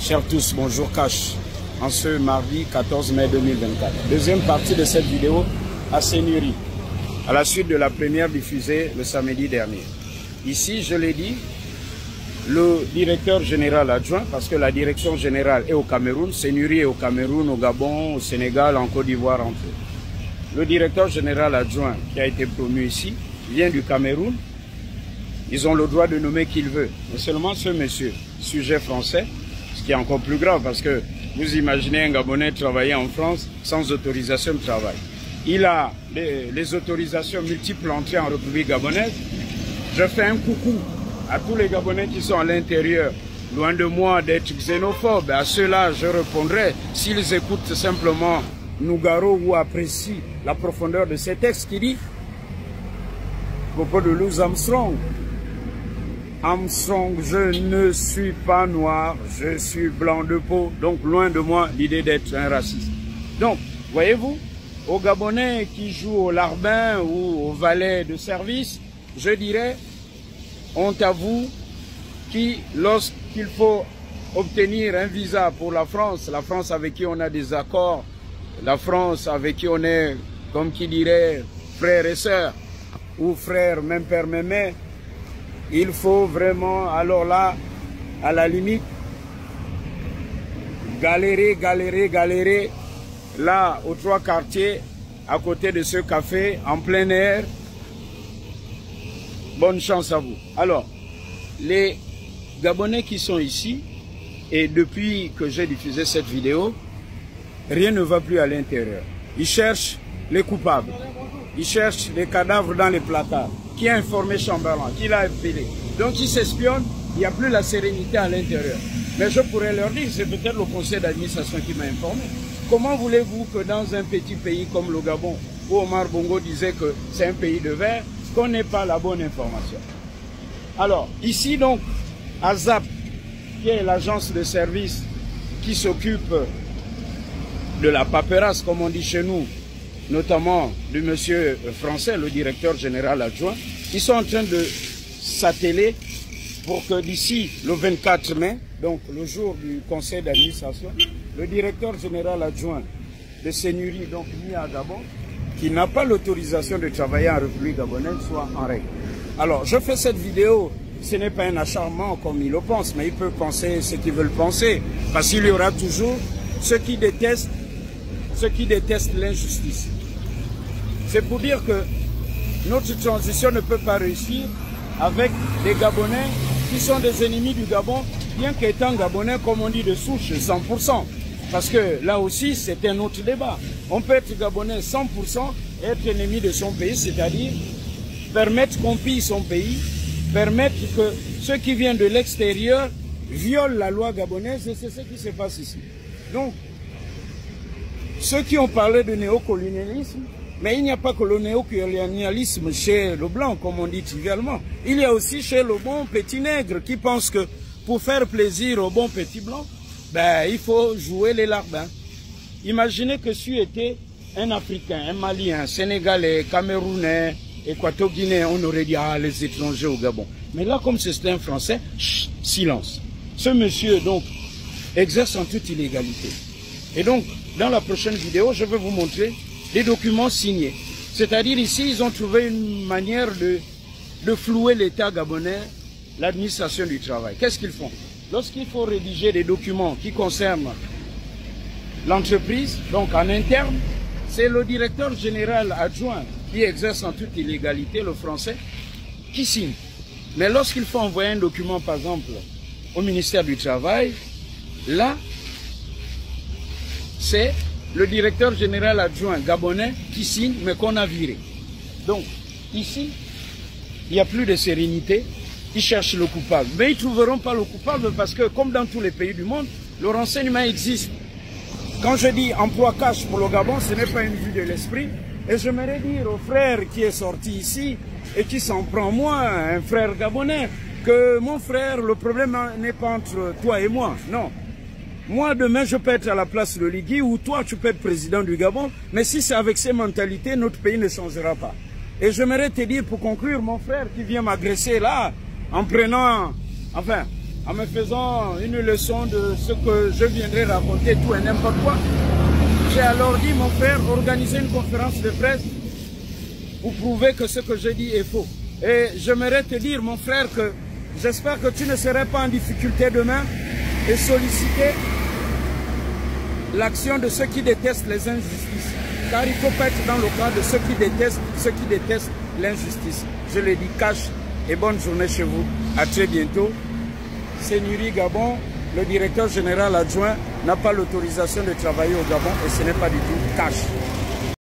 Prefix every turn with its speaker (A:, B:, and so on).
A: Chers tous, bonjour Cash. En ce mardi 14 mai 2024. Deuxième partie de cette vidéo à Seigneurie, à la suite de la première diffusée le samedi dernier. Ici, je l'ai dit, le directeur général adjoint, parce que la direction générale est au Cameroun, Seigneurie est au Cameroun, au Gabon, au Sénégal, en Côte d'Ivoire, entre autres. Le directeur général adjoint qui a été promu ici vient du Cameroun. Ils ont le droit de nommer qui il veut. Mais seulement ce monsieur, sujet français, ce qui est encore plus grave parce que vous imaginez un Gabonais travailler en France sans autorisation de travail. Il a les autorisations multiples entrées en République gabonaise. Je fais un coucou à tous les Gabonais qui sont à l'intérieur. Loin de moi d'être xénophobe, à ceux-là je répondrai s'ils écoutent simplement Nougaro ou apprécient la profondeur de ces textes qui dit à propos de Louis Armstrong. Armstrong, je ne suis pas noir, je suis blanc de peau. Donc, loin de moi l'idée d'être un raciste. Donc, voyez-vous, aux Gabonais qui jouent au larbin ou au valet de service, je dirais, honte à vous, qui, lorsqu'il faut obtenir un visa pour la France avec qui on a des accords, la France avec qui on est, comme qui dirait, frères et sœurs, ou frères, même père, même mère, il faut vraiment, alors là, à la limite, galérer, là, aux trois quartiers, à côté de ce café, en plein air. Bonne chance à vous. Alors, les Gabonais qui sont ici, et depuis que j'ai diffusé cette vidéo, rien ne va plus à l'intérieur. Ils cherchent les coupables. Ils cherchent les cadavres dans les placards. Qui a informé Chamberlain, qui l'a appelé. Donc ils s'espionnent, il n'y a plus la sérénité à l'intérieur. Mais je pourrais leur dire, c'est peut-être le conseil d'administration qui m'a informé. Comment voulez-vous que dans un petit pays comme le Gabon, où Omar Bongo disait que c'est un pays de verre, qu'on n'ait pas la bonne information? Alors, ici donc, ASAP, qui est l'agence de service qui s'occupe de la paperasse, comme on dit chez nous, notamment du monsieur français, le directeur général adjoint, ils sont en train de s'atteler pour que d'ici le 24 mai, donc le jour du conseil d'administration, le directeur général adjoint de Seigneurie, donc mis à Gabon, qui n'a pas l'autorisation de travailler en République gabonaise, soit en règle. Alors, je fais cette vidéo, ce n'est pas un acharnement comme ils le pensent, mais ils peuvent penser ce qu'ils veulent penser, parce qu'il y aura toujours ceux qui détestent l'injustice. C'est pour dire que notre transition ne peut pas réussir avec des Gabonais qui sont des ennemis du Gabon, bien qu'étant Gabonais, comme on dit, de souche, 100%. Parce que là aussi, c'est un autre débat. On peut être Gabonais 100% et être ennemi de son pays, c'est-à-dire permettre qu'on pille son pays, permettre que ceux qui viennent de l'extérieur violent la loi gabonaise, et c'est ce qui se passe ici. Donc, ceux qui ont parlé de néocolonialisme, mais il n'y a pas que le néocolonialisme chez le blanc, comme on dit trivialement. Il y a aussi chez le bon petit nègre qui pense que pour faire plaisir au bon petit blanc, ben, il faut jouer les larbins. Imaginez que si était un Africain, un Malien, un Sénégalais, Camerounais, Équato-Guinéen, on aurait dit, ah, les étrangers au Gabon. Mais là, comme c'est un Français, chut, silence. Ce monsieur, donc, exerce en toute illégalité. Et donc, dans la prochaine vidéo, je vais vous montrer des documents signés. C'est-à-dire ici, ils ont trouvé une manière de flouer l'État gabonais, l'administration du travail. Qu'est-ce qu'ils font? Lorsqu'il faut rédiger des documents qui concernent l'entreprise, donc en interne, c'est le directeur général adjoint qui exerce en toute illégalité, le français, qui signe. Mais lorsqu'il faut envoyer un document, par exemple, au ministère du Travail, là, c'est le directeur général adjoint gabonais qui signe, mais qu'on a viré. Donc, ici, il n'y a plus de sérénité. Ils cherchent le coupable. Mais ils ne trouveront pas le coupable parce que, comme dans tous les pays du monde, le renseignement existe. Quand je dis emploi cash pour le Gabon, ce n'est pas une vue de l'esprit. Et j'aimerais dire au frère qui est sorti ici et qui s'en prend moi, un frère gabonais, que mon frère, le problème n'est pas entre toi et moi. Non. Moi, demain, je peux être à la place de Ligui ou toi, tu peux être président du Gabon. Mais si c'est avec ces mentalités, notre pays ne changera pas. Et j'aimerais te dire, pour conclure, mon frère qui vient m'agresser là, en prenant, enfin, en me faisant une leçon de ce que je viendrai raconter, tout et n'importe quoi. J'ai alors dit, mon frère, organisez une conférence de presse pour prouver que ce que je dis est faux. Et j'aimerais te dire, mon frère, que j'espère que tu ne serais pas en difficulté demain et solliciter l'action de ceux qui détestent les injustices. Car il ne faut pas être dans le cas de ceux qui détestent l'injustice. Je le dis cash et bonne journée chez vous. À très bientôt. C'est Nuri Gabon, le directeur général adjoint n'a pas l'autorisation de travailler au Gabon et ce n'est pas du tout cash.